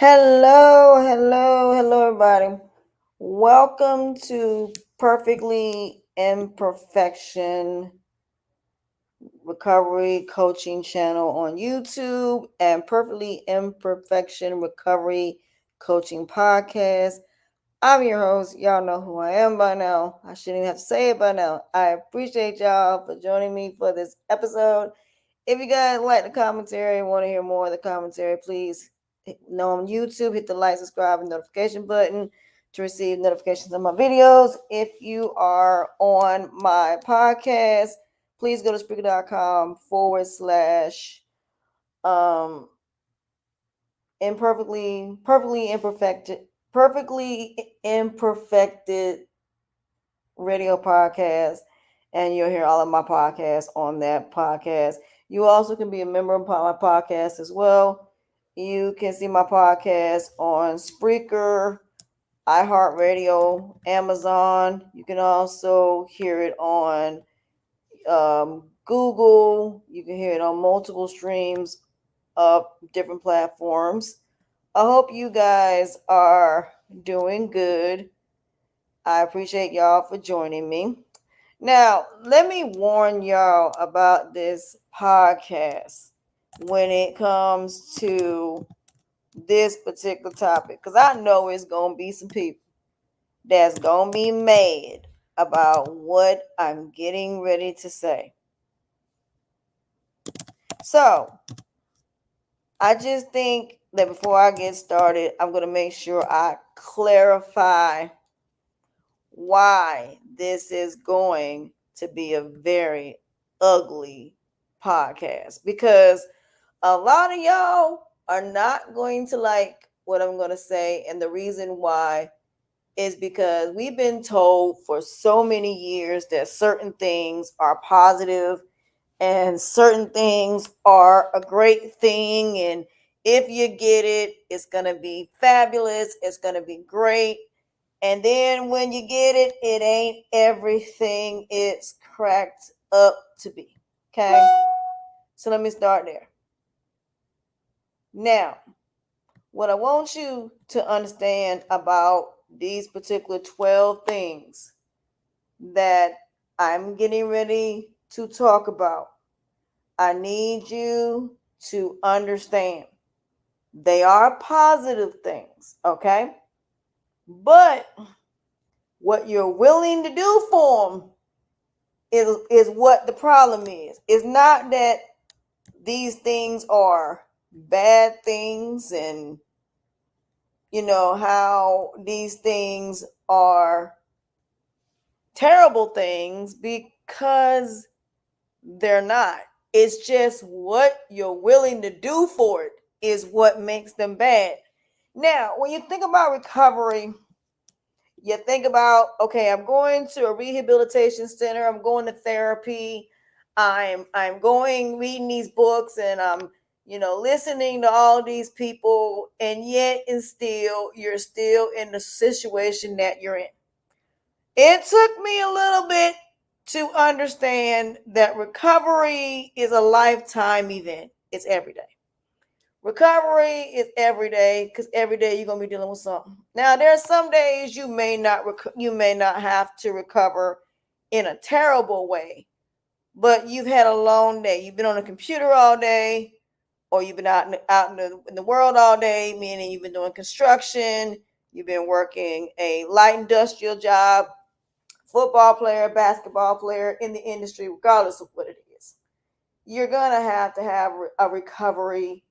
Hello, everybody. Welcome to Perfectly Imperfection Recovery Coaching channel on YouTube and Perfectly Imperfection Recovery Coaching Podcast. I'm your host. Y'all know who I am by now. I shouldn't even have to say it by now. I appreciate y'all for joining me for this episode. If you guys like the commentary and want to hear more of the commentary, please know on YouTube, hit the like, subscribe, and notification button to receive notifications of my videos. If you are on my podcast, please go to Spreaker.com/, um perfectly imperfected radio podcast, and you'll hear all of my podcasts on that podcast. You also can be a member of my podcast as well. You can see my podcast on Spreaker, iHeartRadio, Amazon. You can also hear it on Google. You can hear it on multiple streams of different platforms. I hope you guys are doing good. I appreciate y'all for joining me. Now, let me warn y'all about this podcast when it comes to this particular topic, because I know it's going to be some people that's going to be mad about what I'm getting ready to say. So, I just think that before I get started, I'm going to make sure I clarify why this is going to be a very ugly podcast, because a lot of y'all are not going to like what I'm going to say. And the reason why is because we've been told for so many years that certain things are positive and certain things are a great thing. And if you get it, it's going to be fabulous. It's going to be great. And then when you get it, it ain't everything it's cracked up to be. Okay? So let me start there. Now, what I want you to understand about these particular 12 things that I'm getting ready to talk about, I need you to understand they are positive things, okay? But what you're willing to do for them is what the problem is. It's not that these things are bad things and how these things are terrible things, because they're not. It's just what you're willing to do for it is what makes them bad. Now, when you think about recovery, you think about, okay, I'm going to a rehabilitation center, I'm going to therapy, I'm going reading these books, and I'm listening to all these people, and yet and still you're still in the situation that you're in. It took me a little bit to understand that recovery is a lifetime event. It's every day. Recovery is every day, because every day you're gonna be dealing with something. Now, there are some days you may not have to recover in a terrible way, but you've had a long day. You've been on a computer all day, or you've been out in the world all day, meaning you've been doing construction, you've been working a light industrial job, football player, basketball player, in the industry, regardless of what it is. You're gonna have to have a recovery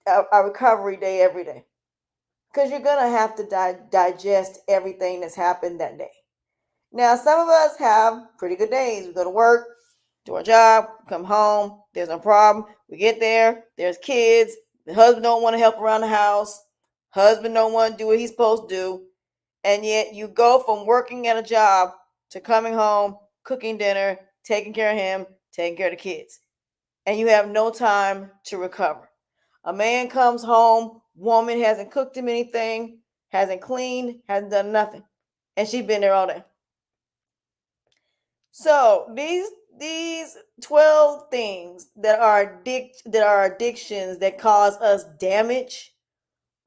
day every day, because you're going to have to digest everything that's happened that day. Now, some of us have pretty good days. We go to work, do our job, come home, there's no problem. We get there, there's kids, the husband don't want to help around the house, husband don't want to do what he's supposed to do, and yet you go from working at a job to coming home, cooking dinner, taking care of him, taking care of the kids, and you have no time to recover. A man comes home, woman hasn't cooked him anything, hasn't cleaned, hasn't done nothing, and she's been there all day. So these 12 things that are addictions that cause us damage.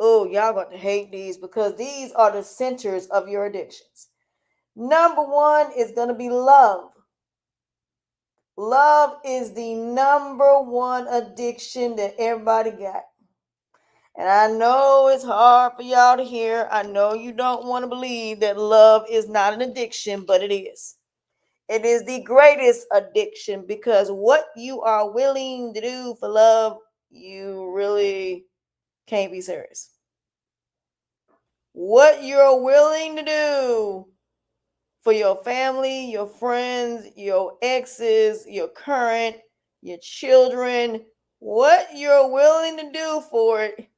Oh, y'all got to hate these because these are the centers of your addictions. Number one is going to be love. Love is the number one addiction that everybody got. And I know it's hard for y'all to hear. I know you don't want to believe that love is not an addiction, but it is. It is the greatest addiction because what you are willing to do for love, you really can't be serious. What you're willing to do for your family, your friends, your exes, your current, your children, what you're willing to do for it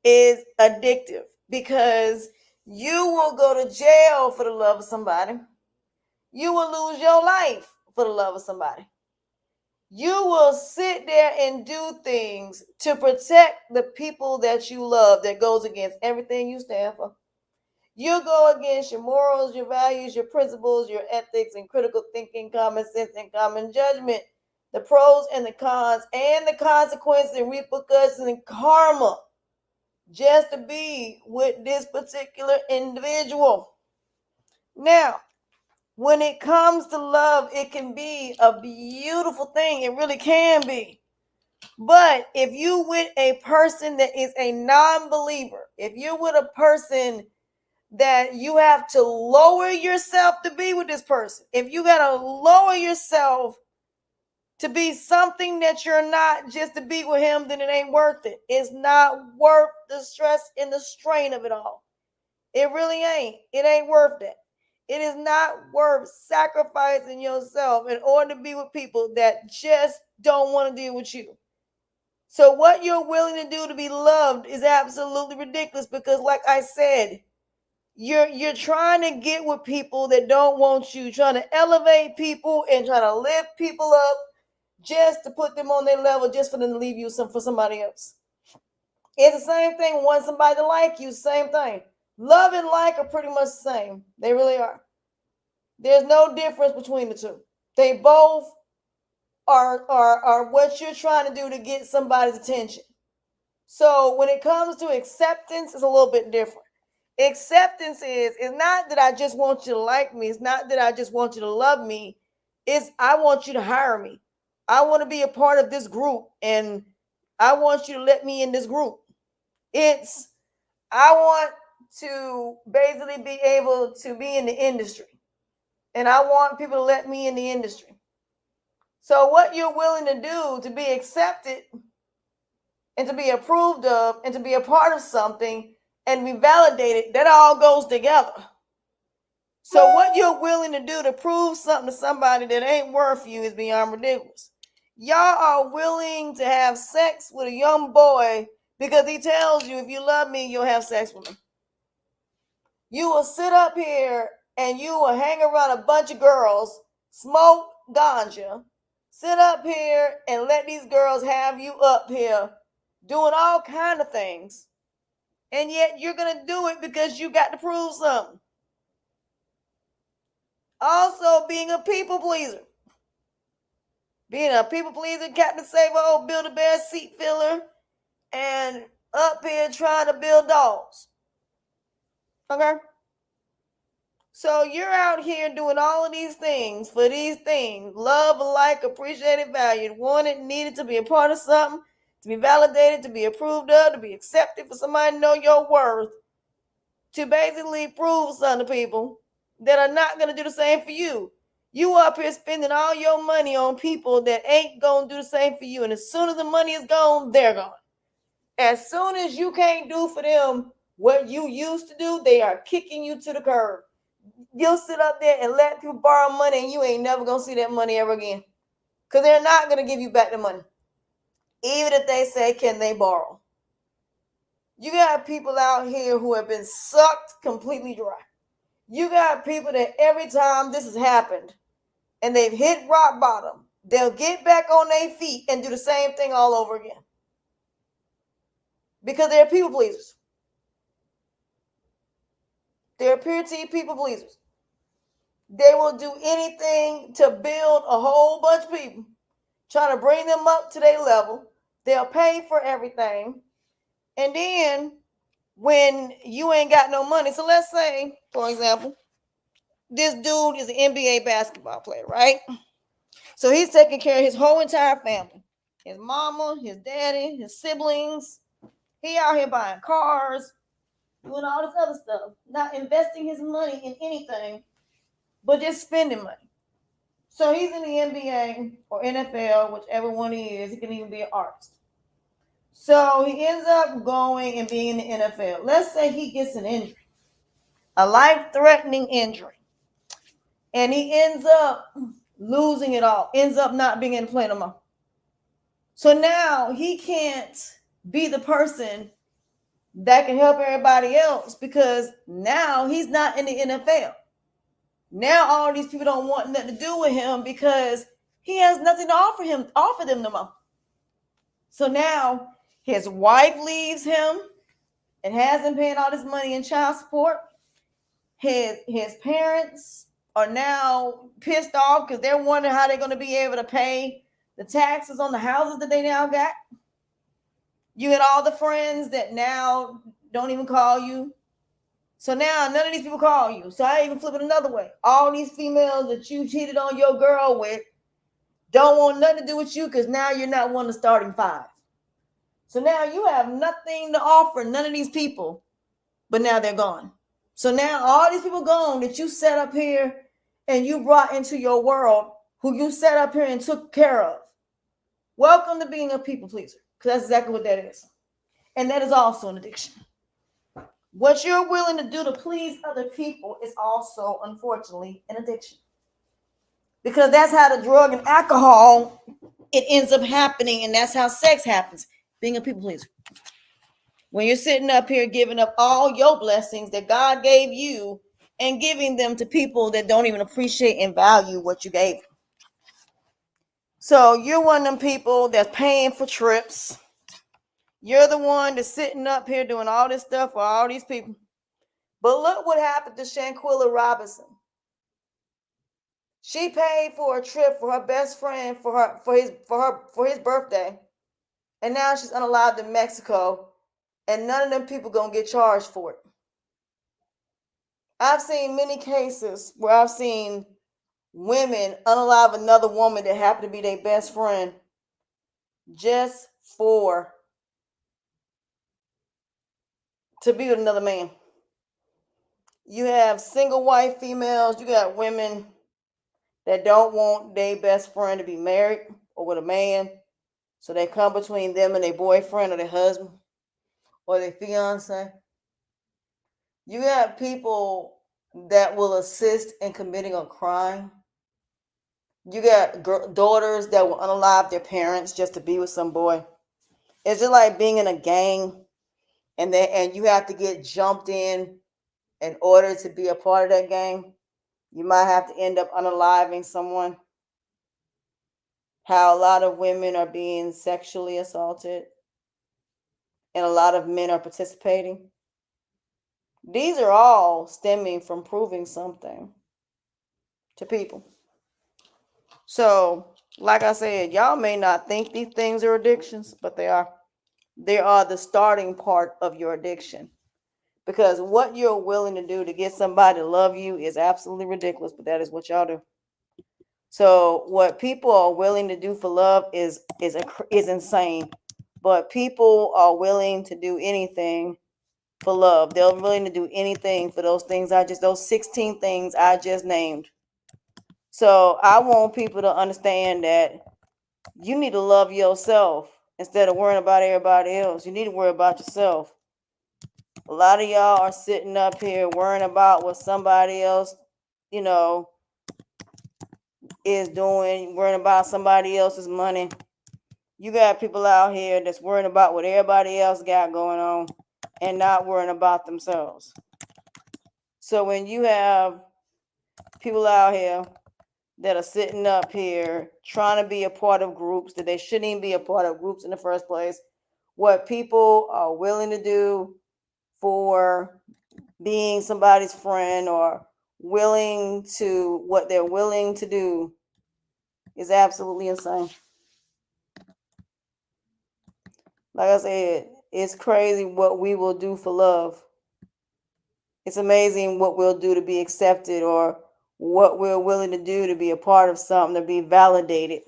is addictive because you will go to jail for the love of somebody. You will lose your life for the love of somebody. You will sit there and do things to protect the people that you love that goes against everything you stand for. You go against your morals, your values, your principles, your ethics, and critical thinking, common sense, and common judgment. The pros and the cons, and the consequences and repercussions and karma, just to be with this particular individual. Now, when it comes to love, it can be a beautiful thing. It really can be. But if you with a person that is a non-believer, if you're with a person that you have to lower yourself to be with this person, if you got to lower yourself to be something that you're not just to be with him, then it ain't worth it. It's not worth the stress and the strain of it all. It really ain't. It ain't worth that. It is not worth sacrificing yourself in order to be with people that just don't want to deal with you. So what you're willing to do to be loved is absolutely ridiculous because, like I said, you're trying to get with people that don't want you, trying to elevate people and trying to lift people up just to put them on their level, just for them to leave you for somebody else. It's the same thing when want somebody to like you, same thing. Love and like are pretty much the same. They really are. There's no difference between the two. They both are what you're trying to do to get somebody's attention. So when it comes to acceptance, it's a little bit different. Acceptance is not that I just want you to like me. It's not that I just want you to love me. It's I want you to hire me. I want to be a part of this group and I want you to let me in this group. It's I want to basically be able to be in the industry. And I want people to let me in the industry. So what you're willing to do to be accepted and to be approved of and to be a part of something and be validated, that all goes together. So what you're willing to do to prove something to somebody that ain't worth you is beyond ridiculous. Y'all are willing to have sex with a young boy because he tells you, if you love me, you'll have sex with me. You will sit up here and you will hang around a bunch of girls, smoke ganja, sit up here and let these girls have you up here doing all kind of things. And yet you're going to do it because you got to prove something. Also, being a people pleaser. Being a people pleaser, Captain Save-O, Build-A-Bear, seat filler, and up here trying to build dolls. Okay? So you're out here doing all of these things for these things. Love, like, appreciated, valued, wanted, needed to be a part of something, to be validated, to be approved of, to be accepted, for somebody to know your worth, to basically prove something to people that are not going to do the same for you. You up here spending all your money on people that ain't going to do the same for you. And as soon as the money is gone, they're gone. As soon as you can't do for them what you used to do, they are kicking you to the curb. You'll sit up there and let people borrow money and you ain't never going to see that money ever again. Because they're not going to give you back the money. Even if they say, can they borrow? You got people out here who have been sucked completely dry. You got people that every time this has happened and they've hit rock bottom, they'll get back on their feet and do the same thing all over again. Because they're people pleasers. They're pure T people pleasers. They will do anything to build a whole bunch of people, trying to bring them up to their level. They'll pay for everything. And then when you ain't got no money, so let's say, for example, this dude is an NBA basketball player, right? So he's taking care of his whole entire family, his mama, his daddy, his siblings. He out here buying cars, doing all this other stuff, not investing his money in anything, but just spending money. So he's in the NBA or NFL, whichever one he is. He can even be an artist. So he ends up going and being in the NFL. Let's say he gets an injury, a life-threatening injury, and he ends up losing it all, ends up not being able to play no more. So now he can't be the person that can help everybody else because now he's not in the NFL. Now all these people don't want nothing to do with him because he has nothing to offer them no more. So now his wife leaves him and has him paying all this money in child support. His parents are now pissed off because they're wondering how they're going to be able to pay the taxes on the houses that they now got. You had all the friends that now don't even call you. So now none of these people call you. So I even flip it another way. All these females that you cheated on your girl with don't want nothing to do with you because now you're not one of the starting five. So now you have nothing to offer none of these people, but now they're gone. So now all these people gone that you set up here and you brought into your world, who you set up here and took care of. Welcome to being a people pleaser, because that's exactly what that is. And that is also an addiction. What you're willing to do to please other people is also, unfortunately, an addiction. Because that's how the drug and alcohol, it ends up happening, and that's how sex happens, being a people pleaser. When you're sitting up here giving up all your blessings that God gave you and giving them to people that don't even appreciate and value what you gave them. So you're one of them people that's paying for trips. You're the one that's sitting up here doing all this stuff for all these people. But look what happened to Shanquilla Robinson. She paid for a trip for her best friend for his birthday, and now she's unalived in Mexico, and none of them people gonna get charged for it. I've seen many cases where I've seen women unalive another woman that happened to be their best friend just for to be with another man. You have single white females, you got women that don't want their best friend to be married or with a man. So they come between them and their boyfriend or their husband or their fiance. You have people that will assist in committing a crime. You got daughters that will unalive their parents just to be with some boy. It's just like being in a gang and you have to get jumped in order to be a part of that gang. You might have to end up unaliving someone. How a lot of women are being sexually assaulted and a lot of men are participating. These are all stemming from proving something to people. So, like I said, y'all may not think these things are addictions, but they are. They are the starting part of your addiction. Because what you're willing to do to get somebody to love you is absolutely ridiculous, but that is what y'all do. So what people are willing to do for love is insane. But people are willing to do anything for love. They're willing to do anything for those 16 things I just named. So I want people to understand that you need to love yourself instead of worrying about everybody else. You need to worry about yourself. A lot of y'all are sitting up here worrying about what somebody else, is doing, worrying about somebody else's money. You got people out here that's worrying about what everybody else got going on and not worrying about themselves. So when you have people out here that are sitting up here trying to be a part of groups that they shouldn't even be a part of groups in the first place, what people are willing to do for being somebody's friend or willing to what they're willing to do is absolutely insane. Like I said, it's crazy what we will do for love. It's amazing what we'll do to be accepted, or what we're willing to do to be a part of something, to be validated.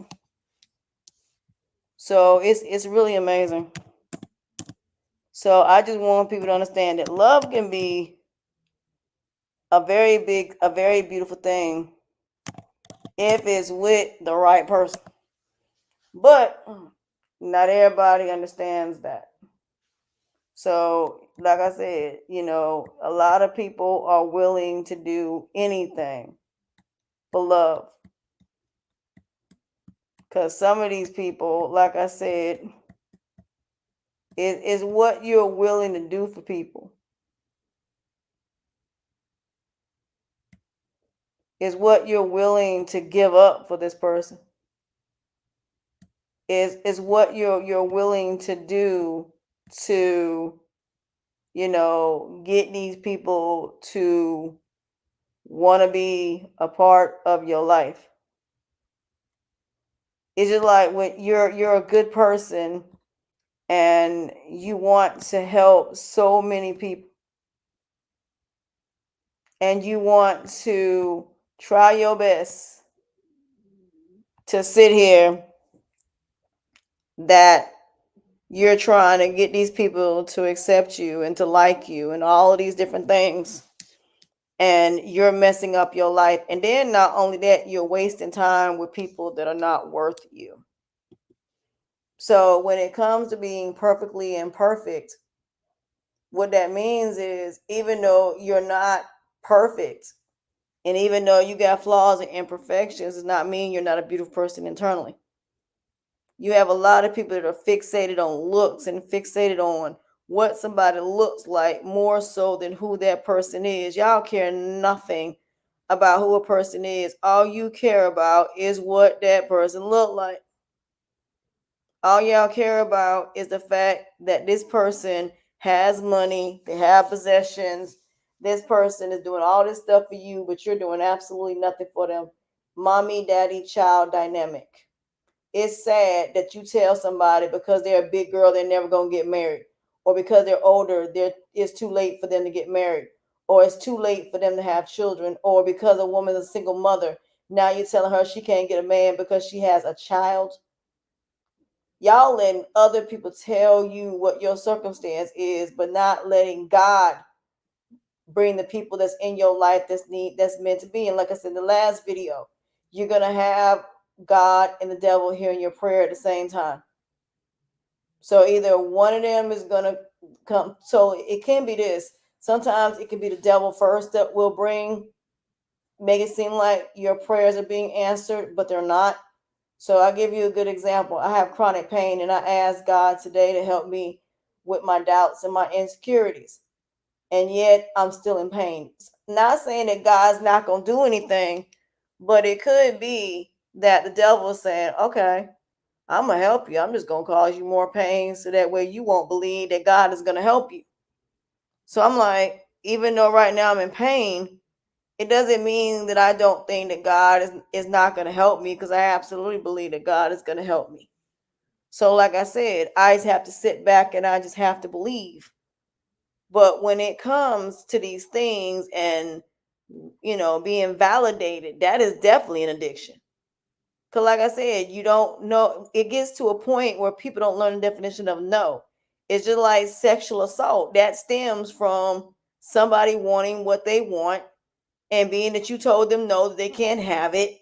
So it's really amazing. So I just want people to understand that love can be a very big, a very beautiful thing if it's with the right person. But not everybody understands that. So, like I said, a lot of people are willing to do anything for love. Because some of these people, like I said, is what you're willing to do for people. Is what you're willing to give up for this person. Is what you're willing to do to, get these people to want to be a part of your life. It's just like when you're a good person and you want to help so many people, and you want to try your best to sit here that you're trying to get these people to accept you and to like you and all of these different things, and you're messing up your life. And then not only that, you're wasting time with people that are not worth you. So when it comes to being perfectly imperfect, what that means is, even though you're not perfect, and even though you got flaws and imperfections, does not mean you're not a beautiful person internally. You have a lot of people that are fixated on looks and fixated on what somebody looks like more so than who that person is. Y'all care nothing about who a person is. All you care about is what that person look like. All y'all care about is the fact that this person has money, they have possessions, this person is doing all this stuff for you, but you're doing absolutely nothing for them. Mommy, daddy, child dynamic. It's sad that you tell somebody because they're a big girl, they're never going to get married, or because they're older, it's too late for them to get married, or it's too late for them to have children, or because a woman's a single mother, now you're telling her she can't get a man because she has a child. Y'all letting other people tell you what your circumstance is, but not letting God bring the people that's in your life that's meant to be. And like I said in the last video, you're gonna have God and the devil hearing your prayer at the same time. So either one of them is gonna come. So it can be this. Sometimes it can be the devil first that will make it seem like your prayers are being answered, but they're not. So I'll give you a good example. I have chronic pain, and I asked God today to help me with my doubts and my insecurities. And yet I'm still in pain. Not saying that God's not going to do anything, but it could be that the devil is saying, okay, I'm going to help you. I'm just going to cause you more pain so that way you won't believe that God is going to help you. So I'm like, even though right now I'm in pain, it doesn't mean that I don't think that God is not going to help me, because I absolutely believe that God is going to help me. So like I said, I just have to sit back and I just have to believe. But when it comes to these things and, being validated, that is definitely an addiction. Because like I said, you don't know, it gets to a point where people don't learn the definition of no. It's just like sexual assault. That stems from somebody wanting what they want, and being that you told them no, that they can't have it,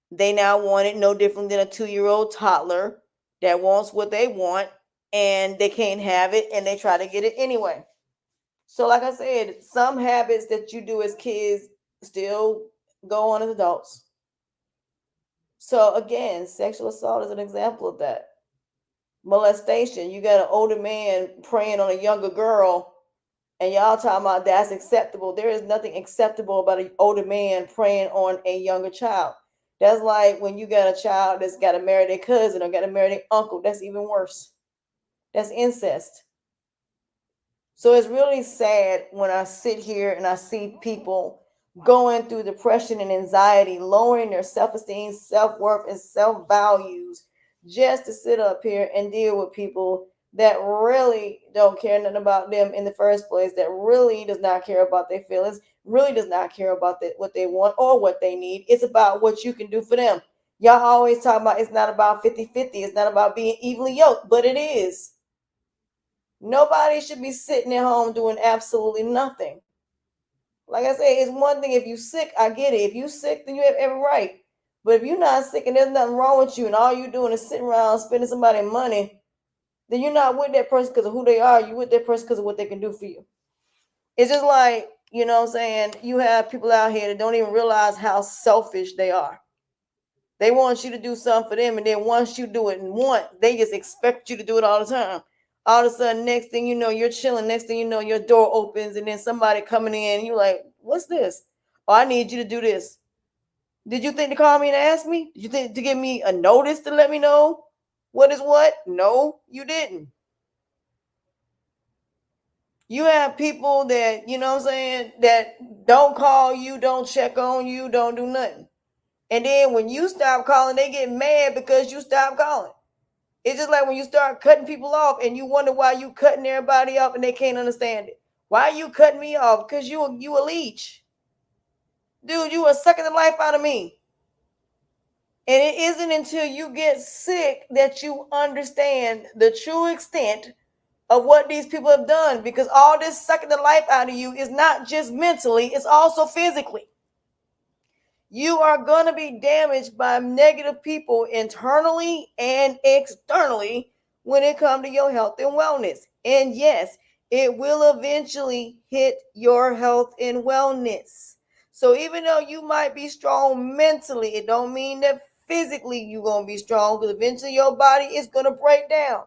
they now want it no different than a 2-year-old toddler that wants what they want and they can't have it and they try to get it anyway. So, like I said, some habits that you do as kids still go on as adults. So, again, sexual assault is an example of that. Molestation, you got an older man preying on a younger girl, and y'all talking about that's acceptable. There is nothing acceptable about an older man preying on a younger child. That's like when you got a child that's got to marry their cousin or got to marry their uncle. That's even worse. That's incest. So it's really sad when I sit here and I see people going through depression and anxiety, lowering their self-esteem, self-worth, and self-values just to sit up here and deal with people that really don't care nothing about them in the first place, that really does not care about their feelings, really does not care about what they want or what they need. It's about what you can do for them. Y'all always talk about it's not about 50-50. It's not about being evenly yoked, but it is. Nobody should be sitting at home doing absolutely nothing. Like I say, it's one thing if you're sick, I get it. If you're sick, then you have every right. But if you're not sick and there's nothing wrong with you and all you're doing is sitting around spending somebody's money, then you're not with that person because of who they are. You're with that person because of what they can do for you. It's just like, you know what I'm saying? You have people out here that don't even realize how selfish they are. They want you to do something for them, and then once you do it once, they just expect you to do it all the time. All of a sudden, next thing you know, you're chilling. Next thing you know, your door opens, and then somebody coming in, and you're like, "What's this? Oh, I need you to do this." Did you think to call me and ask me? Did you think to give me a notice to let me know what is what? No, you didn't. You have people that, you know what I'm saying, that don't call you, don't check on you, don't do nothing. And then when you stop calling, they get mad because you stop calling. It's just like when you start cutting people off and you wonder why you cutting everybody off and they can't understand it. Why you cutting me off? Because you a leech. Dude, you are sucking the life out of me. And it isn't until you get sick that you understand the true extent of what these people have done, because all this sucking the life out of you is not just mentally, it's also physically. You are going to be damaged by negative people internally and externally when it comes to your health and wellness. And yes, it will eventually hit your health and wellness. So even though you might be strong mentally, it don't mean that physically you're going to be strong, because eventually your body is going to break down.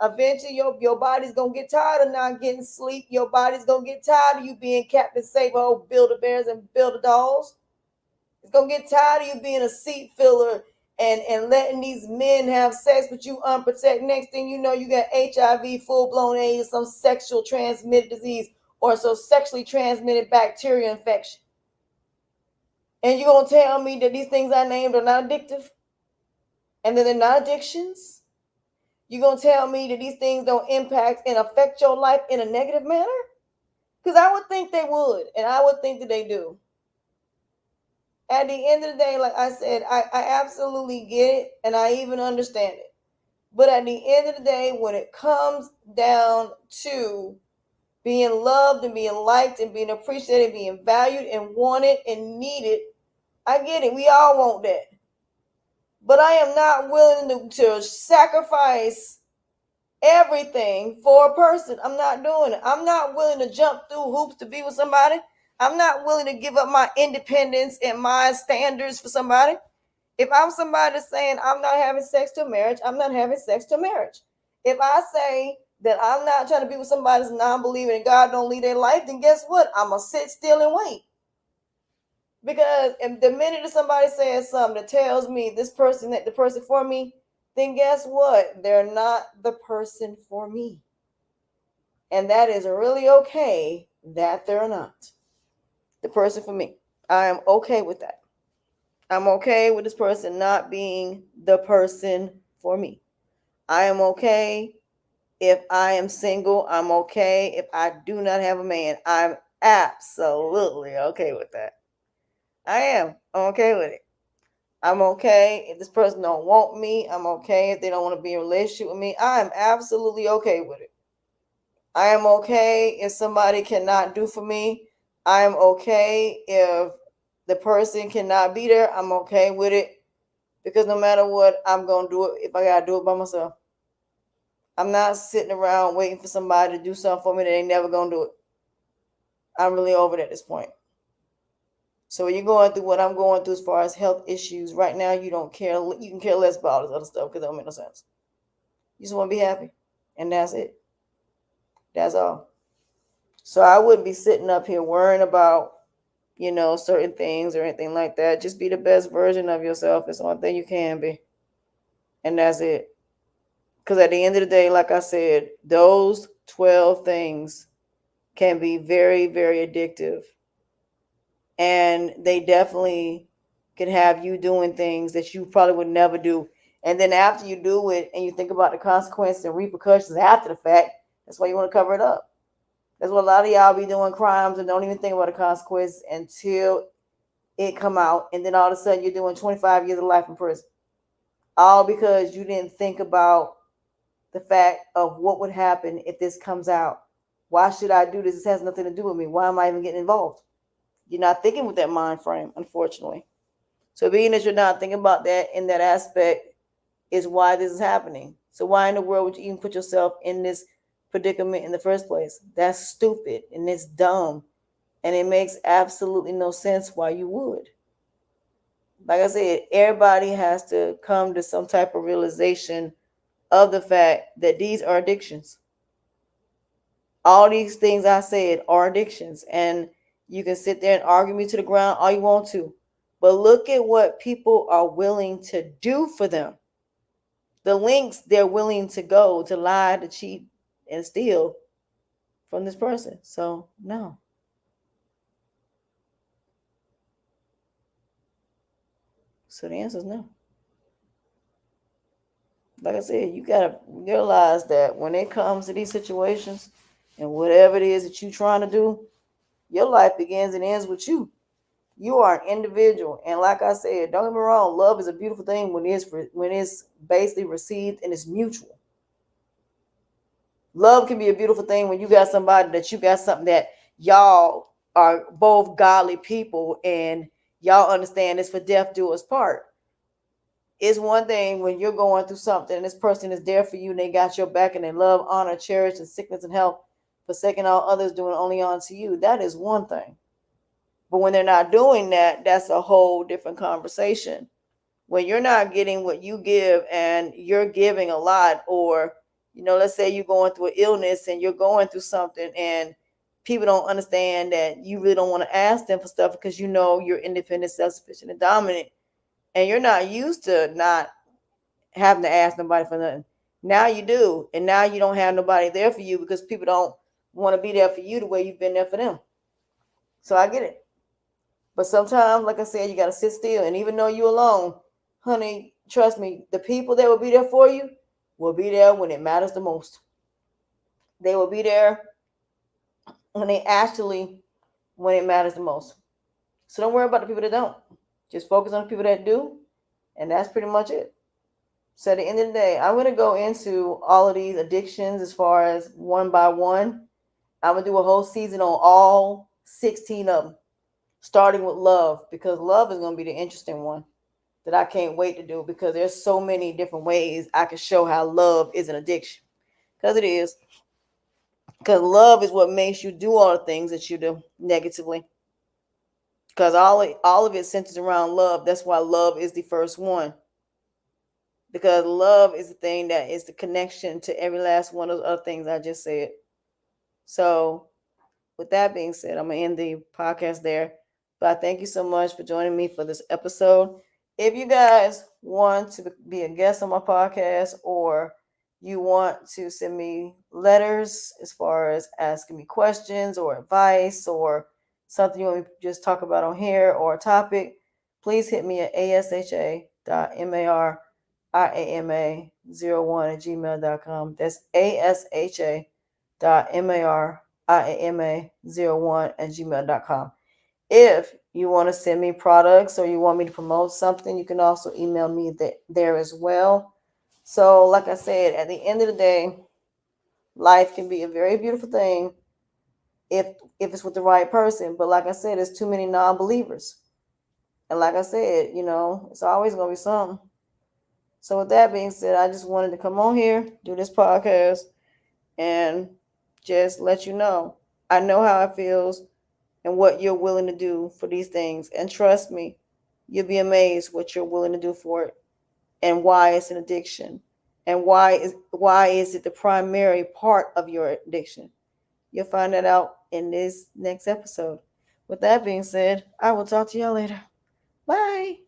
Eventually your body's going to get tired of not getting sleep. Your body's going to get tired of you being Captain Save-O, Build-A-Bears and Build-A-Dolls. It's gonna get tired of you being a seat filler and letting these men have sex with you unprotected. Next thing you know, you got HIV, full-blown AIDS, some sexual transmitted disease, or some sexually transmitted bacteria infection. And you're gonna tell me that these things I named are not addictive? And that they're not addictions? You're gonna tell me that these things don't impact and affect your life in a negative manner? Because I would think they would, and I would think that they do. At the end of the day, like I said, I absolutely get it and I even understand it. But at the end of the day, when it comes down to being loved and being liked and being appreciated, being valued and wanted and needed, I get it. We all want that. But I am not willing to sacrifice everything for a person. I'm not doing it. I'm not willing to jump through hoops to be with somebody. I'm not willing to give up my independence and my standards for somebody. If I'm somebody saying I'm not having sex till marriage, I'm not having sex till marriage. If I say that I'm not trying to be with somebody that's non-believing and God don't lead their life, then guess what? I'm going to sit still and wait. Because if the minute that somebody says something that tells me this person that the person for me, then guess what? They're not the person for me. And that is really okay that they're not the person for me. I am okay with that. I'm okay with this person not being the person for me. I am okay if I am single. I'm okay if I do not have a man. I'm absolutely okay with that. I am. I'm okay with it. I'm okay if this person don't want me. I'm okay if they don't want to be in a relationship with me. I am absolutely okay with it. I am okay if somebody cannot do for me. I am okay if the person cannot be there. I'm okay with it, because no matter what, I'm going to do it if I got to do it by myself. I'm not sitting around waiting for somebody to do something for me that ain't never going to do it. I'm really over it at this point. So when you're going through what I'm going through as far as health issues, right now you don't care. You can care less about all this other stuff because it don't make no sense. You just want to be happy. And that's it. That's all. So I wouldn't be sitting up here worrying about, certain things or anything like that. Just be the best version of yourself. It's the only thing you can be. And that's it. Because at the end of the day, like I said, those 12 things can be very, very addictive. And they definitely can have you doing things that you probably would never do. And then after you do it and you think about the consequences and repercussions after the fact, that's why you want to cover it up. That's what a lot of y'all be doing crimes and don't even think about the consequences until it come out. And then all of a sudden you're doing 25 years of life in prison. All because you didn't think about the fact of what would happen if this comes out. Why should I do this? This has nothing to do with me. Why am I even getting involved? You're not thinking with that mind frame, unfortunately. So being that you're not thinking about that in that aspect is why this is happening. So why in the world would you even put yourself in this predicament in the first place? That's stupid and it's dumb. And it makes absolutely no sense why you would. Like I said, everybody has to come to some type of realization of the fact that these are addictions. All these things I said are addictions. And you can sit there and argue me to the ground all you want to. But look at what people are willing to do for them. The lengths they're willing to go to lie, to cheat, and steal from this person. So, no. So the answer is no. Like I said, you got to realize that when it comes to these situations and whatever it is that you're trying to do, your life begins and ends with you. You are an individual, and like I said, don't get me wrong, love is a beautiful thing when it's basically received and it's mutual. Love can be a beautiful thing when you got somebody that you got something that y'all are both godly people and y'all understand it's for death do us part. It's one thing when you're going through something and this person is there for you and they got your back and they love, honor, cherish, and sickness and health, forsaking all others, doing only unto you. That is one thing. But when they're not doing that, that's a whole different conversation. When you're not getting what you give and you're giving a lot, or, let's say you're going through an illness and you're going through something and people don't understand that you really don't want to ask them for stuff because you're independent, self-sufficient, and dominant. And you're not used to not having to ask nobody for nothing. Now you do. And now you don't have nobody there for you because people don't want to be there for you the way you've been there for them. So I get it. But sometimes, like I said, you got to sit still. And even though you're alone, honey, trust me, the people that will be there for you will be there when it matters the most. They will be there when it matters the most. So don't worry about the people that don't. Just focus on the people that do. And that's pretty much it. So at the end of the day, I'm going to go into all of these addictions as far as one by one. I'm going to do a whole season on all 16 of them, starting with love, because love is going to be the interesting one that I can't wait to do, because there's so many different ways I can show how love is an addiction. Because it is. Because love is what makes you do all the things that you do negatively. Because all of it centers around love. That's why love is the first one. Because love is the thing that is the connection to every last one of those other things I just said. So with that being said, I'm going to end the podcast there. But I thank you so much for joining me for this episode. If you guys want to be a guest on my podcast, or you want to send me letters as far as asking me questions or advice or something you want me to just talk about on here or a topic, please hit me at asha.mariama01@gmail.com. That's asha.mariama01@gmail.com. If you want to send me products or you want me to promote something, you can also email me there as well. So, like I said, at the end of the day, life can be a very beautiful thing if it's with the right person. But like I said, there's too many non-believers. And like I said, it's always going to be something. So with that being said, I just wanted to come on here, do this podcast, and just let you know. I know how it feels and what you're willing to do for these things. And trust me, you'll be amazed what you're willing to do for it and why it's an addiction and why is it the primary part of your addiction. You'll find that out in this next episode. With that being said, I will talk to y'all later. Bye.